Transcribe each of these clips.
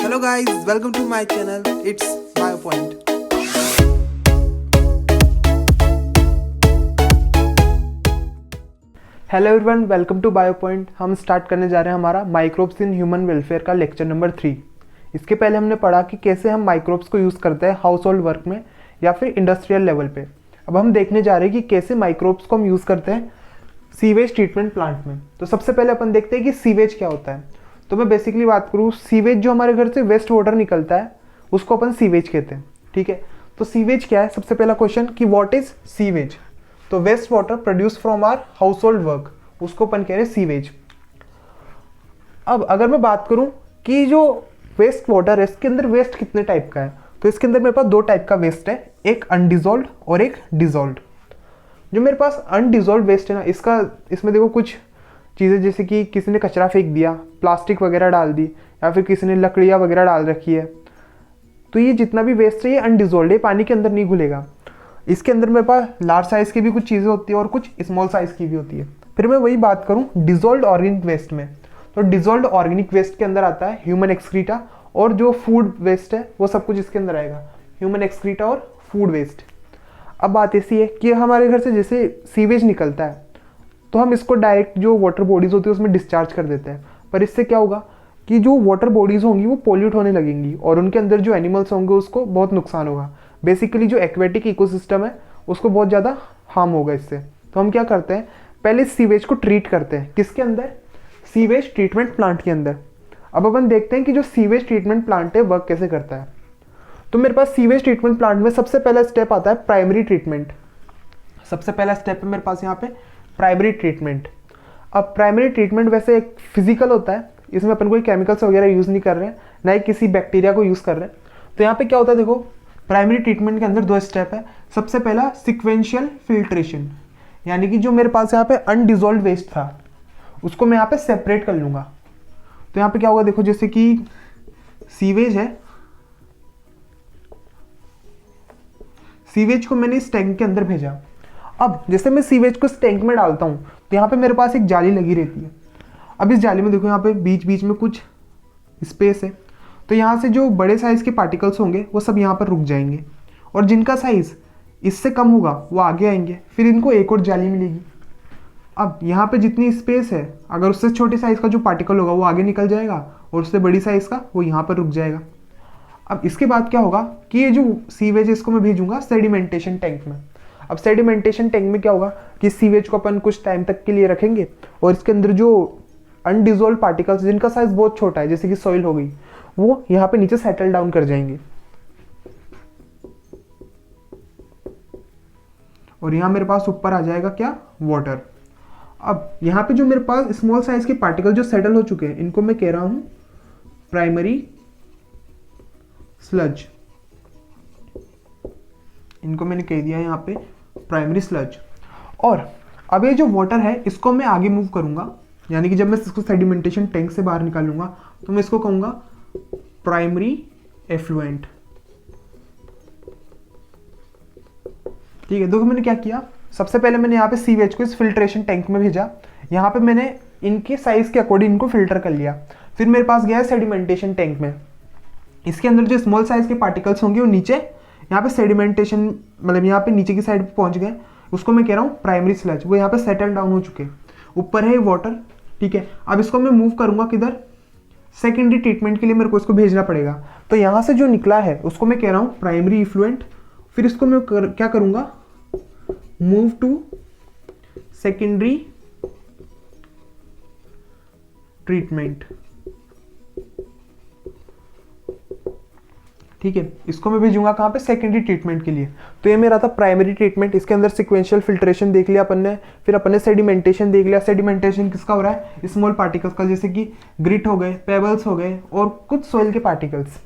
Hello guys, welcome to my channel. It's BioPoint. Hello everyone, welcome to BioPoint. हम start करने जा रहे हैं हमारा माइक्रोब्स इन ह्यूमन वेलफेयर का लेक्चर नंबर 3। इसके पहले हमने पढ़ा कि कैसे हम माइक्रोब्स को यूज़ करते हैं हाउस होल्ड वर्क में या फिर इंडस्ट्रियल लेवल पे। अब हम देखने जा रहे हैं कि कैसे माइक्रोब्स को हम यूज़ करते हैं सीवेज ट्रीटमेंट प्लांट में। तो सबसे पहले अपन देखते हैं कि सीवेज क्या होता है। तो मैं बेसिकली बात करूँ, सीवेज जो हमारे घर से वेस्ट वाटर निकलता है उसको अपन सीवेज कहते हैं। ठीक है, तो सीवेज क्या है? सबसे पहला क्वेश्चन कि व्हाट इज सीवेज। तो waste water produce from our household work, उसको अपन कह रहे हैं सीवेज। अब अगर मैं बात करूं कि जो वेस्ट वाटर है इसके अंदर वेस्ट कितने टाइप का है, तो इसके अंदर मेरे पास दो टाइप का वेस्ट है, एक अनडिजोल्व्ड और एक डिजोल्व्ड। जो मेरे पास अनडिजोल्व्ड वेस्ट है ना, इसमें देखो कुछ चीज़ें, जैसे कि किसी ने कचरा फेंक दिया, प्लास्टिक वगैरह डाल दी, या फिर किसी ने लकड़ियाँ वगैरह डाल रखी है, तो ये जितना भी वेस्ट है ये अनडिजोल्व्ड है, पानी के अंदर नहीं घुलेगा। इसके अंदर मेरे पास लार्ज साइज़ की भी कुछ चीज़ें होती है और कुछ स्मॉल साइज़ की भी होती है। फिर मैं वही बात करूं डिजोल्व्ड ऑर्गेनिक वेस्ट में, तो डिजोल्व्ड ऑर्गेनिक वेस्ट के अंदर आता है ह्यूमन एक्सक्रीटा, और जो फूड वेस्ट है वो सब कुछ इसके अंदर आएगा, ह्यूमन एक्सक्रीटा और फूड वेस्ट। अब बात ऐसी है कि हमारे घर से जैसे सीवेज निकलता है तो हम इसको डायरेक्ट जो वाटर बॉडीज़ होती है उसमें डिस्चार्ज कर देते हैं, पर इससे क्या होगा कि जो वाटर बॉडीज़ होंगी वो पोल्यूट होने लगेंगी और उनके अंदर जो एनिमल्स होंगे उसको बहुत नुकसान होगा। बेसिकली जो एक्वेटिक इकोसिस्टम है उसको बहुत ज़्यादा हार्म होगा इससे। तो हम क्या करते हैं, पहले सीवेज को ट्रीट करते हैं, किसके अंदर? सीवेज ट्रीटमेंट प्लांट के अंदर। अब अपन देखते हैं कि जो सीवेज ट्रीटमेंट प्लांट है वर्क कैसे करता है। तो मेरे पास सीवेज ट्रीटमेंट प्लांट में सबसे पहला स्टेप आता है प्राइमरी ट्रीटमेंट। सबसे पहला स्टेप है मेरे पास यहाँ पे प्राइमरी ट्रीटमेंट। अब प्राइमरी ट्रीटमेंट वैसे एक फिजिकल होता है, इसमें अपन कोई केमिकल्स वगैरह यूज़ नहीं कर रहे हैं, ना ही किसी बैक्टीरिया को यूज़ कर रहे हैं। तो यहाँ पे क्या होता है, देखो प्राइमरी ट्रीटमेंट के अंदर दो स्टेप है। सबसे पहला सिक्वेंशियल फिल्ट्रेशन, यानी कि जो मेरे पास यहाँ पे अनडिजोल्व्ड वेस्ट था उसको मैं यहाँ पे सेपरेट कर लूँगा। तो यहाँ पे क्या होगा, देखो जैसे कि सीवेज है, सीवेज को मैंने इस टैंक के अंदर भेजा। अब जैसे मैं सीवेज को इस टैंक में डालता हूँ तो यहाँ पे मेरे पास एक जाली लगी रहती है। अब इस जाली में देखो यहाँ पे बीच बीच में कुछ स्पेस है, तो यहाँ से जो बड़े साइज़ के पार्टिकल्स होंगे वो सब यहाँ पर रुक जाएंगे, और जिनका साइज़ इससे कम होगा वो आगे आएंगे, फिर इनको एक और जाली मिलेगी। अब यहाँ पे जितनी स्पेस है, अगर उससे छोटे साइज़ का जो पार्टिकल होगा वो आगे निकल जाएगा और उससे बड़ी साइज़ का वो यहाँ पर रुक जाएगा। अब इसके बाद क्या होगा कि ये जो सीवेज है इसको मैं भेजूंगा सेडिमेंटेशन टैंक में। अब सेडिमेंटेशन टैंक में क्या होगा कि सीवेज को अपन कुछ टाइम तक के लिए रखेंगे और इसके अंदर जो अनडिजोल्व पार्टिकल्स जिनका साइज़ बहुत छोटा है, जैसे कि सॉइल हो गई, वो यहाँ पे नीचे सेटल डाउन कर जाएंगे, और यहाँ मेरे पास ऊपर आ जाएगा क्या? वाटर। अब यहाँ पे जो मेरे पास स्मॉल साइज के पार्टिकल जो सेटल हो चुके हैं इनको मैं कह रहा हूँ प्राइमरी स्लज। इनको मैंने कह दिया यहाँ पे प्राइमरी स्लज। और अब ये जो वाटर है इसको मैं आगे मूव करूँगा, यानी कि जब मैं इसको सेडिमेंटेशन टैंक से बाहर निकालूंगा तो मैं इसको कहूँगा प्राइमरी एफ्लुएंट। ठीक है, देखो मैंने क्या किया, सबसे पहले मैंने यहाँ पे सीवेज को इस फिल्ट्रेशन टैंक में भेजा, यहाँ पे मैंने इनके साइज के अकॉर्डिंग इनको फिल्टर कर लिया। फिर मेरे पास गया सेडिमेंटेशन टैंक में, इसके अंदर जो स्मॉल साइज के पार्टिकल्स होंगे वो नीचे यहाँ पे सेडिमेंटेशन मतलब यहाँ पे नीचे की साइड पे पहुँच गए, उसको मैं कह रहा हूँ प्राइमरी स्लज। वो यहाँ पे सेटल डाउन हो चुके, ऊपर है वाटर। ठीक है, अब इसको मैं मूव करूँगा किधर? सेकेंडरी ट्रीटमेंट के लिए मेरे को इसको भेजना पड़ेगा। तो यहाँ से जो निकला है उसको मैं कह रहा हूँ प्राइमरी इफ्लुएंट। फिर इसको मैं क्या करूँगा, मूव टू सेकेंडरी ट्रीटमेंट। ठीक है, इसको मैं भेजूंगा कहाँ पे? सेकेंडरी ट्रीटमेंट के लिए। तो ये मेरा था प्राइमरी ट्रीटमेंट, इसके अंदर सिक्वेंशियल फिल्ट्रेशन देख लिया अपन ने, फिर अपन ने सेडिमेंटेशन देख लिया। सेडिमेंटेशन किसका हो रहा है? स्मॉल पार्टिकल्स का, जैसे कि ग्रिट हो गए, पेबल्स हो गए और कुछ सॉइल के पार्टिकल्स।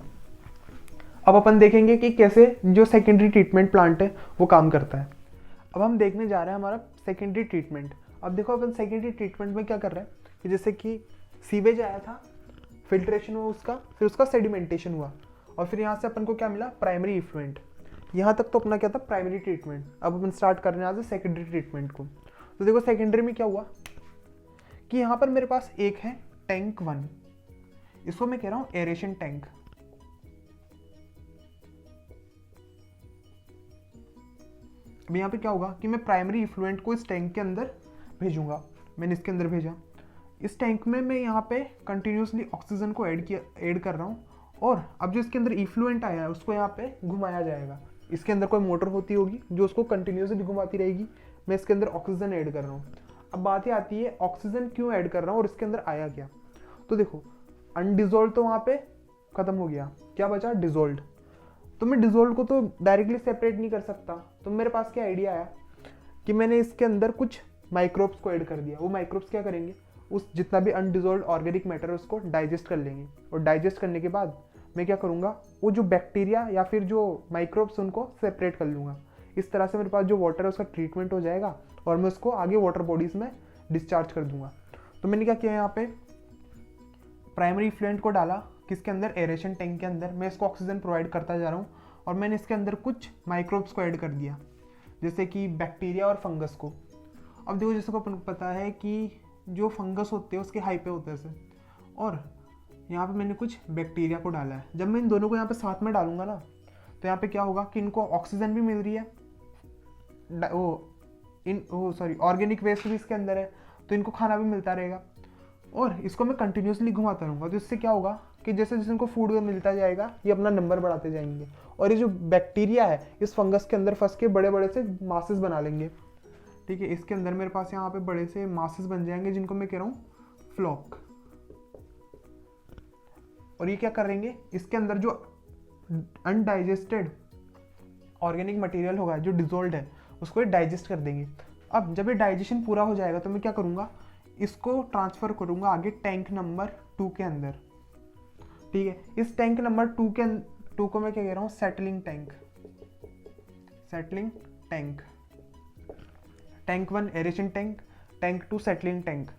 अब अपन देखेंगे कि कैसे जो सेकेंडरी ट्रीटमेंट प्लांट है वो काम करता है। अब हम देखने जा रहे हैं हमारा सेकेंडरी ट्रीटमेंट। अब देखो अपन सेकेंडरी ट्रीटमेंट में क्या कर रहे हैं कि जैसे कि सीवेज आया था, फिल्ट्रेशन हुआ उसका, फिर उसका सेडिमेंटेशन हुआ, और फिर यहाँ से अपन को क्या मिला? Primary effluent. यहाँ तक तो अपना क्या था? Primary treatment. अब अपन स्टार्ट कर रहे हैं आज सेकेंडरी ट्रीटमेंट को। तो देखो सेकेंडरी में क्या हुआ कि यहाँ पर मेरे पास एक है टैंक 1, इसको मैं कह रहा हूँ एरेशन टैंक। अब यहाँ पे क्या होगा कि मैं प्राइमरी इफ्लुएंट को इस टैंक के अंदर भेजूंगा। मैंने इसके अंदर भेजा। इस टैंक में मैं यहाँ पे कंटिन्यूसली ऑक्सीजन को ऐड कर रहा हूँ, और अब जो इसके अंदर इफ्लुएंट आया है उसको यहाँ पे घुमाया जाएगा। इसके अंदर कोई मोटर होती होगी जो उसको कंटिन्यूसली घुमाती रहेगी। मैं इसके अंदर ऑक्सीजन ऐड कर रहा हूँ। अब बात ये आती है ऑक्सीजन क्यों ऐड कर रहा हूँ और इसके अंदर आया क्या। तो देखो, अनडिजोल्व तो वहाँ पे खत्म हो गया, क्या बचा, डिजोल्व। तो मैं डिजोल्व को तो डायरेक्टली सेपरेट नहीं कर सकता, तो मेरे पास क्या आइडिया आया कि मैंने इसके अंदर कुछ माइक्रोब्स को ऐड कर दिया। वो माइक्रोब्स क्या करेंगे, उस जितना भी अनडिजोल्व ऑर्गेनिक मैटर है उसको डाइजेस्ट कर लेंगे, और डाइजेस्ट करने के बाद मैं क्या करूँगा, वो जो बैक्टीरिया या फिर जो माइक्रोब्स उनको सेपरेट कर लूँगा। इस तरह से मेरे पास जो वाटर है उसका ट्रीटमेंट हो जाएगा, और मैं उसको आगे वाटर बॉडीज़ में डिस्चार्ज कर दूंगा। तो मैंने क्या किया, यहाँ पे प्राइमरी इफ्लुएंट को डाला किसके अंदर, एरेशन टैंक के अंदर। मैं इसको ऑक्सीजन प्रोवाइड करता जा रहा हूँ, और मैंने इसके अंदर कुछ माइक्रोब्स को ऐड कर दिया, जैसे कि बैक्टीरिया और फंगस को। अब देखो, जैसे को अपन को पता है कि जो फंगस होते हैं उसके हाइपे होते हैं ऐसे, और यहाँ पे मैंने कुछ बैक्टीरिया को डाला है। जब मैं इन दोनों को यहाँ पे साथ में डालूंगा ना, तो यहाँ पे क्या होगा कि इनको ऑक्सीजन भी मिल रही है, ऑर्गेनिक वेस्ट भी इसके अंदर है, तो इनको खाना भी मिलता रहेगा, और इसको मैं कंटिन्यूसली घुमाता रहूँगा। तो इससे क्या होगा कि जैसे जैसे इनको फूड मिलता जाएगा ये अपना नंबर बढ़ाते जाएंगे, और ये जो बैक्टीरिया है इस फंगस के अंदर फंस के बड़े बड़े से मासेस बना लेंगे। ठीक है, इसके अंदर मेरे पास यहाँ पे बड़े से मासेस बन जाएंगे जिनको मैं कह रहा हूँ फ्लॉक। और ये क्या करेंगे, इसके अंदर जो अनडाइजेस्टेड ऑर्गेनिक मटेरियल होगा जो डिजोल्व है उसको ये डाइजेस्ट कर देंगे। अब जब ये डाइजेशन पूरा हो जाएगा तो मैं क्या करूँगा, इसको ट्रांसफ़र करूँगा आगे टैंक नंबर 2 के अंदर। ठीक है, इस टैंक नंबर 2 को मैं क्या कह रहा हूँ, settling tank. Tank 1 aeration tank, tank 2 settling tank.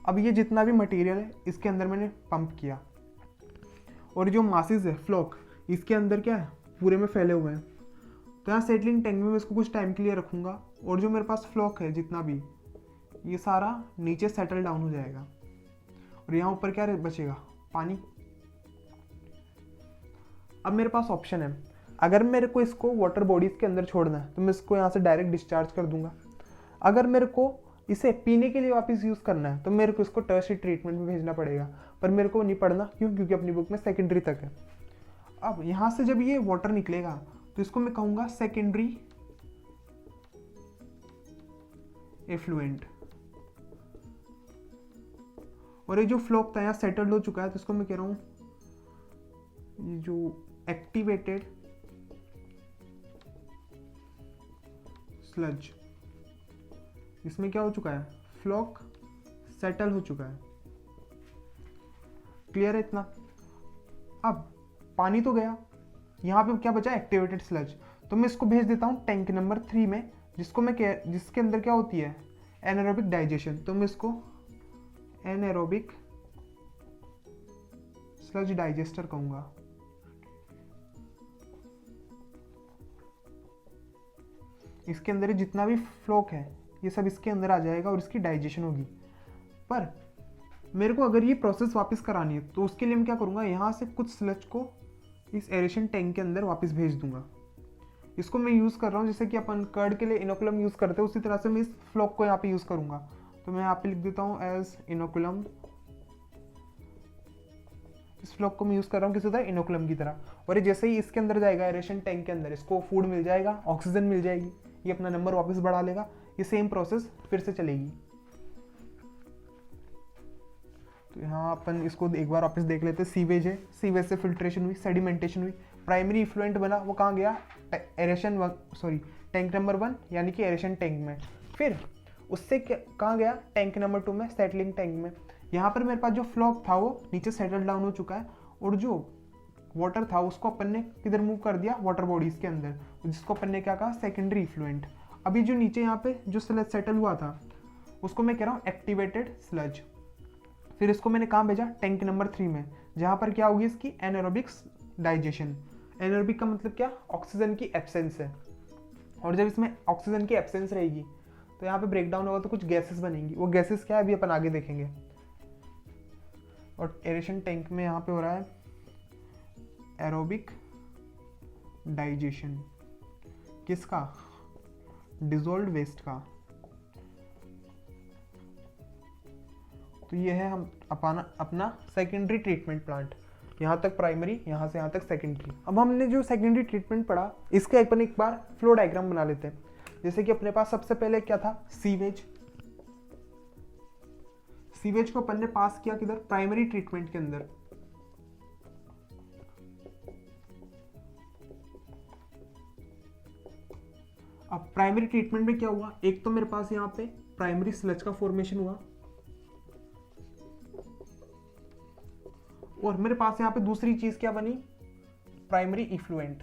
अब ये जितना भी मटेरियल है इसके अंदर मैंने पंप किया, और जो मासेस है फ्लॉक इसके अंदर क्या है, पूरे में फैले हुए हैं। तो यहाँ सेटलिंग टैंक में मैं इसको कुछ टाइम के लिए रखूँगा, और जो मेरे पास फ्लॉक है जितना भी, ये सारा नीचे सेटल डाउन हो जाएगा, और यहाँ ऊपर क्या बचेगा, पानी। अब मेरे पास ऑप्शन है, अगर मेरे को इसको वाटर बॉडीज़ के अंदर छोड़ना है तो मैं इसको यहाँ से डायरेक्ट डिस्चार्ज कर दूंगा। अगर मेरे को इसे पीने के लिए वापस यूज़ करना है तो मेरे को इसको टर्शियरी ट्रीटमेंट में भेजना पड़ेगा, पर मेरे को नहीं पढ़ना, क्यों, क्योंकि अपनी बुक में सेकेंडरी तक है। अब यहाँ से जब ये वाटर निकलेगा तो इसको मैं कहूँगा सेकेंडरी एफ्लुएंट, और ये जो फ्लॉक था यहाँ सेटल्ड हो चुका है, तो इसको मैं कह रहा हूँ ये जो एक्टिवेटेड स्लज। इसमें क्या हो चुका है, फ्लॉक सेटल हो चुका है। क्लियर है इतना। अब पानी तो गया, यहाँ पे क्या बचा, एक्टिवेटेड स्लज। तो मैं इसको भेज देता हूँ टैंक नंबर 3 में, जिसके अंदर क्या होती है, एनारोबिक डाइजेशन। तो मैं इसको एनारोबिक स्लज डाइजेस्टर कहूँगा। इसके अंदर जितना भी फ्लॉक है ये सब इसके अंदर आ जाएगा और इसकी डाइजेशन होगी। पर मेरे को अगर ये प्रोसेस वापस करानी है तो उसके लिए मैं क्या करूँगा, यहाँ से कुछ स्लज को इस एरेशन टैंक के अंदर वापस भेज दूंगा। इसको मैं यूज़ कर रहा हूँ जैसे कि अपन कर्ड के लिए इनोकुलम यूज़ करते हैं, उसी तरह से मैं इस फ्लॉक को यहाँ पे यूज़ करूँगा। तो मैं यहाँ पे लिख देता हूँ एज इनोकुलम। इस फ्लॉक को मैं यूज़ कर रहा हूँ किसी तरह इनोकुलम की तरह, और ये जैसे ही इसके अंदर जाएगा एरेशन टैंक के अंदर, इसको फूड मिल जाएगा, ऑक्सीजन मिल जाएगी, ये अपना नंबर वापस बढ़ा लेगा। ये सेम प्रोसेस फिर से चलेगी। तो यहाँ अपन इसको एक बार वापस देख लेते हैं। सीवेज है, सीवेज से फिल्ट्रेशन हुई, सेडिमेंटेशन हुई, प्राइमरी इफ्लुएंट बना, वो कहाँ गया, टैंक नंबर 1 यानी कि एरेशन टैंक में। फिर उससे कहाँ गया, टैंक नंबर 2 में, सेटलिंग टैंक में। यहाँ पर मेरे पास जो फ्लॉक था वो नीचे सेटल डाउन हो चुका है, और जो वाटर था उसको अपन ने किधर मूव कर दिया, वाटर बॉडीज़ के अंदर, जिसको अपन ने क्या कहा, सेकेंडरी इफ्लुएंट। अभी जो नीचे यहाँ पे जो स्लज सेटल हुआ था उसको मैं कह रहा हूँ एक्टिवेटेड स्लज। फिर इसको मैंने कहाँ भेजा, टैंक नंबर 3 में, जहाँ पर क्या होगी इसकी एनारोबिक्स डाइजेशन। एनारोबिक का मतलब क्या, ऑक्सीजन की एब्सेंस है, और जब इसमें ऑक्सीजन की एब्सेंस रहेगी तो यहाँ पे ब्रेक डाउन होगा तो कुछ गैसेस बनेंगी। वो गैसेस क्या है अभी अपन आगे देखेंगे। और एरेशन टैंक में यहाँ पे हो रहा है एरोबिक डाइजेशन, किसका, डिजोल्व वेस्ट का। तो ये है हम अपना सेकेंडरी ट्रीटमेंट प्लांट। यहाँ तक प्राइमरी, यहाँ से यहाँ तक सेकेंडरी। अब हमने जो सेकेंडरी ट्रीटमेंट पढ़ा, इसका एक बार फ्लो डायग्राम बना लेते हैं। जैसे कि अपने पास सबसे पहले क्या था, सीवेज। सीवेज को अपन ने पास किया किधर, प्राइमरी ट्रीटमेंट के अंदर। अब प्राइमरी ट्रीटमेंट में क्या हुआ, एक तो मेरे पास यहाँ पे प्राइमरी स्लज का फॉर्मेशन हुआ, और मेरे पास यहाँ पे दूसरी चीज क्या बनी, प्राइमरी इफ्लुएंट।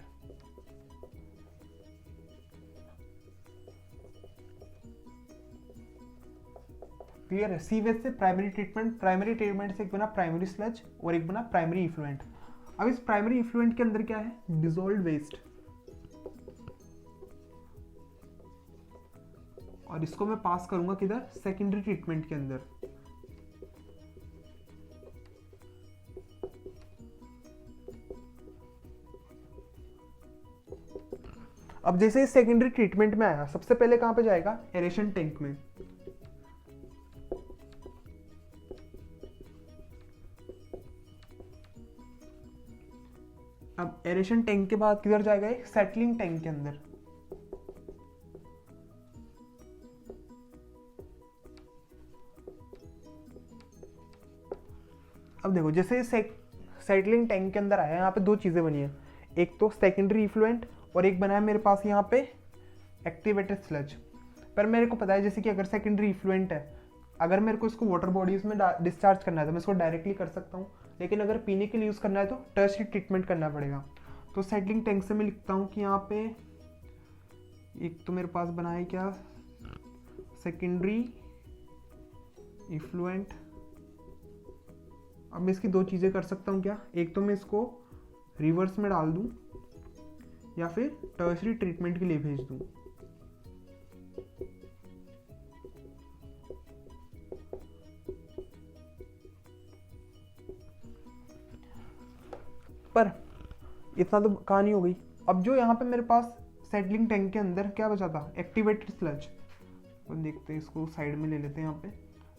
क्लियर है। सीवेज से प्राइमरी ट्रीटमेंट से एक बना प्राइमरी स्लज और एक बना प्राइमरी इफ्लुएंट। अब इस प्राइमरी इफ्लुएंट के अंदर क्या है, डिसॉल्व्ड वेस्ट, और इसको मैं पास करूंगा किधर, सेकेंडरी ट्रीटमेंट के अंदर। अब जैसे इस सेकेंडरी ट्रीटमेंट में आया, सबसे पहले कहां पे जाएगा, एरेशन टैंक में। अब एरेशन टैंक के बाद किधर जाएगा, एक सेटलिंग टैंक के अंदर। अब देखो, जैसे सेटलिंग टैंक के अंदर आया, यहाँ पे दो चीजें बनी है, एक तो सेकेंडरी इफ्लुएंट और एक बना है मेरे पास यहाँ पे एक्टिवेटेड स्लज। पर मेरे को पता है जैसे कि अगर सेकेंडरी इफ्लुएंट है, अगर मेरे को इसको वाटर बॉडीज में डिस्चार्ज करना है तो मैं इसको डायरेक्टली कर सकता हूँ, लेकिन अगर पीने के लिए यूज़ करना है तो टर्शियरी ट्रीटमेंट करना पड़ेगा। तो सेटलिंग टैंक से मैं लिखता हूँ कि यहाँ पे एक तो मेरे पास बना है क्या, सेकेंडरी इफ्लुएंट। अब मैं इसकी दो चीज़ें कर सकता हूँ क्या, एक तो मैं इसको रिवर्स में डाल दूँ या फिर टर्शियरी ट्रीटमेंट के लिए भेज दूँ। पर इतना तो कहानी हो गई। अब जो यहाँ पे मेरे पास सेटलिंग टैंक के अंदर क्या बचा था, एक्टिवेटेड स्लज। तो देखते हैं, इसको साइड में ले लेते हैं यहाँ पे।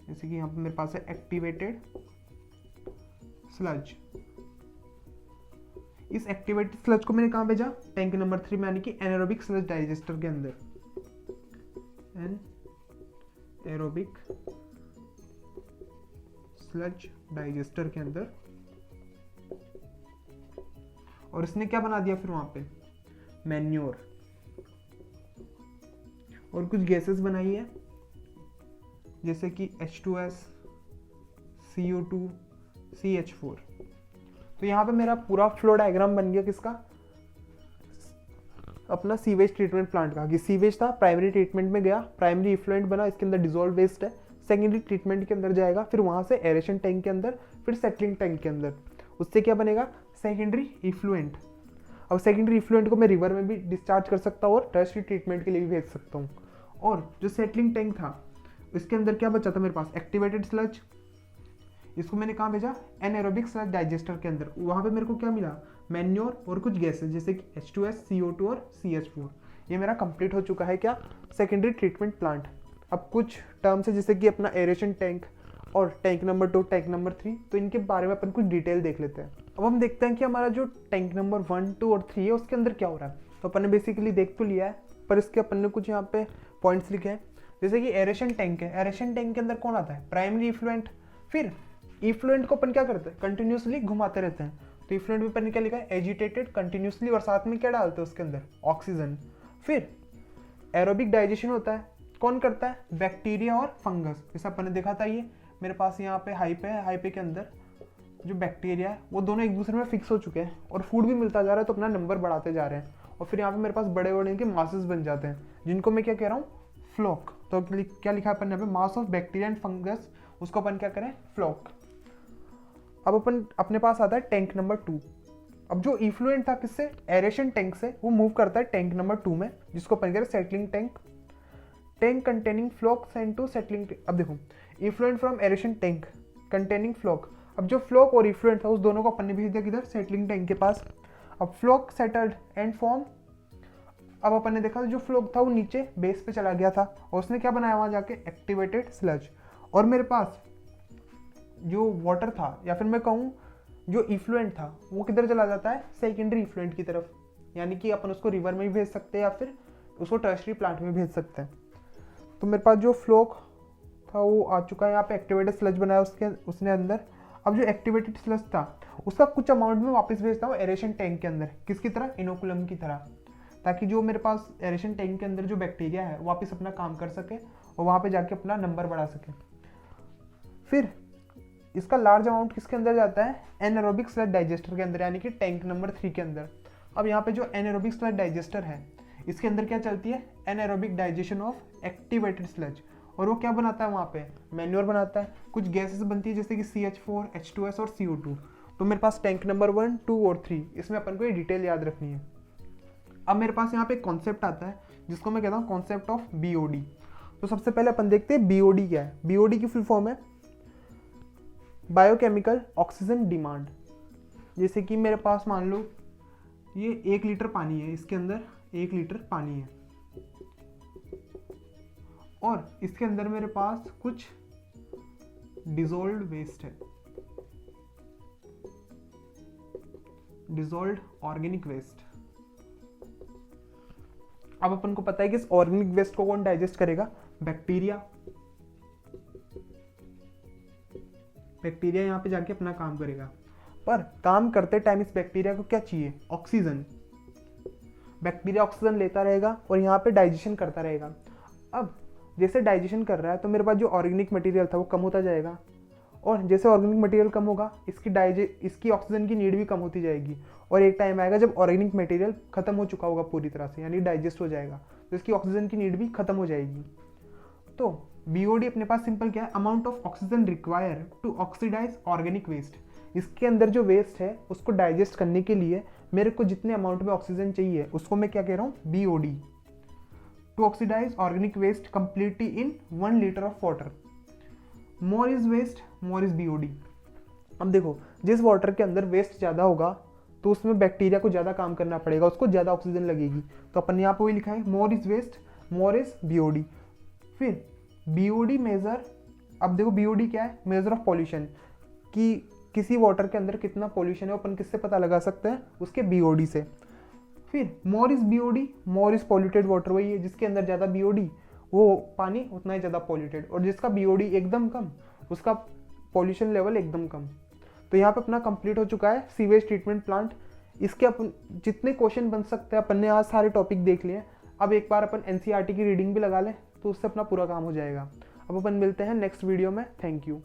जैसे कि यहाँ पे मेरे पास है एक्टिवेटेड स्लज। इस एक्टिवेटेड स्लज को मैंने कहाँ भेजा, टैंक नंबर 3 में, यानी कि एनारोबिक स्लज डाइजेस्टर के अंदर। एनारोबिक स्लज डाइजेस्टर के अंदर। और इसने क्या बना दिया फिर वहां पे, मैन्योर, और कुछ गैसेस बनाई है जैसे कि H2S, CO2, CH4। तो यहाँ पे मेरा पूरा फ्लो डायग्राम बन गया किसका, अपना सीवेज ट्रीटमेंट प्लांट का। कि सीवेज था, प्राइमरी ट्रीटमेंट में गया, प्राइमरी इफ्लुएंट बना, इसके अंदर डिसॉल्व वेस्ट है, सेकेंडरी ट्रीटमेंट के अंदर जाएगा, फिर वहां से एरेशन टैंक के अंदर, फिर सेटलिंग टैंक के अंदर। उससे क्या बनेगा, सेकेंडरी इफ्लुएंट। अब सेकेंडरी इफ्लुएंट को मैं रिवर में भी डिस्चार्ज कर सकता हूँ और टर्शियरी ट्रीटमेंट के लिए भी भेज सकता हूँ। और जो सेटलिंग टैंक था, इसके अंदर क्या बचा था मेरे पास, एक्टिवेटेड स्लज। इसको मैंने कहाँ भेजा, एनारोबिक स्लज डाइजेस्टर के अंदर। वहाँ पे मेरे को क्या मिला, मैन्योर और कुछ गैसेस जैसे कि H2S, CO2 और CH4। ये मेरा कंप्लीट हो चुका है क्या, सेकेंडरी ट्रीटमेंट प्लांट। अब कुछ टर्म्स है जैसे कि अपना एरेशन टैंक और टैंक नंबर 2, टैंक नंबर 3, तो इनके बारे में अपन कुछ डिटेल देख लेते हैं। अब हम देखते हैं कि हमारा जो टैंक नंबर 1, 2 और 3 है उसके अंदर क्या हो रहा है। तो अपन ने बेसिकली देख तो लिया है, पर इसके अपन ने कुछ यहाँ पे पॉइंट्स लिखे हैं। जैसे कि एरेशन टैंक है, एरेशन टैंक के अंदर कौन आता है, प्राइमरी इफ्लुएंट। फिर इफ्लुएंट को अपन क्या करते हैं, कंटिन्यूसली घुमाते रहते हैं। तो इफ्लुएंट में अपन ने क्या लिखा है, एजिटेटेड कंटिन्यूसली, और साथ में क्या डालते हैं उसके अंदर, ऑक्सीजन। फिर एरोबिक डाइजेशन होता है, कौन करता है, बैक्टीरिया और फंगस। जैसा अपन ने देखा था, ये मेरे पास यहाँ पे हाइपे है, हाइपे के अंदर जो बैक्टीरिया है वो दोनों एक दूसरे में फिक्स हो चुके हैं और फूड भी मिलता जा रहा है, तो अपना नंबर बढ़ाते जा रहे हैं। और फिर यहाँ पे मेरे पास बड़े बड़े इनके मासेस बन जाते हैं, जिनको मैं क्या कह रहा हूँ, फ्लॉक। तो क्या लिखा है अपन यहाँ पे, mass of bacteria and fungus, उसको अपन क्या करें, फ्लॉक। अब अपन अपने पास आता है टैंक नंबर 2। अब जो इफ्लुएंट था किससे, एरेशन टैंक से, वो मूव करता है टैंक नंबर 2 में, जिसको अपन कह रहे हैं settling tank. Tank containing floc send to settling. अब देखो, effluent from aeration tank containing floc. अब जो फ्लॉक और इफ्लुएंट था उस दोनों को अपन ने भेज दिया किधर, सेटलिंग टैंक के पास। अब फ्लॉक सेटल्ड एंड फॉर्म अब अपन ने देखा जो फ्लो था वो नीचे बेस पे चला गया था और उसने क्या बनाया वहाँ जाके, एक्टिवेटेड स्लज। और मेरे पास जो वाटर था या फिर मैं कहूँ जो इफ्लुएंट था वो किधर चला जाता है, सेकेंडरी इफ्लुएंट की तरफ, यानी कि अपन उसको रिवर में भी भेज सकते हैं या फिर उसको टर्शरी प्लांट में भेज सकते हैं। तो मेरे पास जो फ्लो था वो आ चुका है, यहाँ पे एक्टिवेटेड स्लज बनाया उसने अंदर। अब जो एक्टिवेटेड स्लज था उसका कुछ अमाउंट में वापस भेजता हूँ एरेशन टैंक के अंदर, किसकी तरह, इनोकुलम की तरह, ताकि जो मेरे पास एरेशन टैंक के अंदर जो बैक्टीरिया है वापस अपना काम कर सके और वहाँ पे जाके अपना नंबर बढ़ा सके। फिर इसका लार्ज अमाउंट किसके अंदर जाता है, एनारोबिक स्लज डाइजेस्टर के अंदर, यानी कि टैंक नंबर 3 के अंदर। अब यहाँ पे जो एनारोबिक स्लज डाइजेस्टर है इसके अंदर क्या चलती है, anaerobic digestion of activated sludge. और वो क्या बनाता है वहाँ पे, मैन्योर बनाता है, कुछ गैसेस बनती है जैसे कि CH4, H2S और CO2। तो मेरे पास टैंक नंबर 1, 2 और 3, इसमें अपन को ये डिटेल याद रखनी है। अब मेरे पास यहाँ पे कॉन्सेप्ट आता है जिसको मैं कहता हूँ कॉन्सेप्ट ऑफ BOD। तो सबसे पहले अपन देखते हैं BOD क्या है। BOD की फुल फॉर्म है बायोकेमिकल ऑक्सीजन डिमांड। जैसे कि मेरे पास मान लो ये 1 लीटर पानी है, इसके अंदर 1 लीटर पानी है और इसके अंदर मेरे पास कुछ डिजोल्व्ड वेस्ट है, डिजोल्व्ड ऑर्गेनिक वेस्ट। अब अपन को पता है कि इस ऑर्गेनिक वेस्ट को कौन डाइजेस्ट करेगा, बैक्टीरिया। बैक्टीरिया यहाँ पे जाके अपना काम करेगा, पर काम करते टाइम इस बैक्टीरिया को क्या चाहिए, ऑक्सीजन। बैक्टीरिया ऑक्सीजन लेता रहेगा और यहाँ पे डाइजेशन करता रहेगा। अब जैसे डाइजेशन कर रहा है तो मेरे पास जो ऑर्गेनिक मटेरियल था वो कम होता जाएगा और जैसे ऑर्गेनिक मटेरियल कम होगा इसकी ऑक्सीजन की नीड भी कम होती जाएगी और एक टाइम आएगा जब ऑर्गेनिक मटेरियल खत्म हो चुका होगा पूरी तरह से, यानी डाइजेस्ट हो जाएगा, तो इसकी ऑक्सीजन की नीड भी खत्म हो जाएगी। तो BOD अपने पास सिंपल क्या है, amount of oxygen require to oxidise organic waste. इसके अंदर जो वेस्ट है उसको डाइजेस्ट करने के लिए मेरे को जितने अमाउंट में ऑक्सीजन चाहिए उसको मैं क्या कह रहा हूँ, BOD, to oxidise organic waste completely in 1 litre of water. More is waste, more is BOD। अब देखो जिस वाटर के अंदर वेस्ट ज़्यादा होगा तो उसमें बैक्टीरिया को ज़्यादा काम करना पड़ेगा, उसको ज़्यादा ऑक्सीजन लगेगी, तो अपन यहाँ पे वही लिखा है, more is waste, more is BOD। फिर BOD मेजर, अब देखो BOD क्या है, मेजर ऑफ पॉल्यूशन, कि किसी वाटर के अंदर कितना पॉल्यूशन है अपन किससे पता लगा सकते हैं, उसके BOD से। फिर मोर is BOD, more is polluted water, वही है जिसके अंदर ज़्यादा BOD वो पानी उतना ही ज़्यादा पॉल्यूटेड, और जिसका BOD एकदम कम उसका पॉल्यूशन लेवल एकदम कम। तो यहाँ पे अपना कंप्लीट हो चुका है सीवेज ट्रीटमेंट प्लांट। इसके अपन जितने क्वेश्चन बन सकते हैं अपन ने आज सारे टॉपिक देख लिए। अब एक बार अपन NCERT की रीडिंग भी लगा लें तो उससे अपना पूरा काम हो जाएगा। अब अपन मिलते हैं नेक्स्ट वीडियो में। Thank you.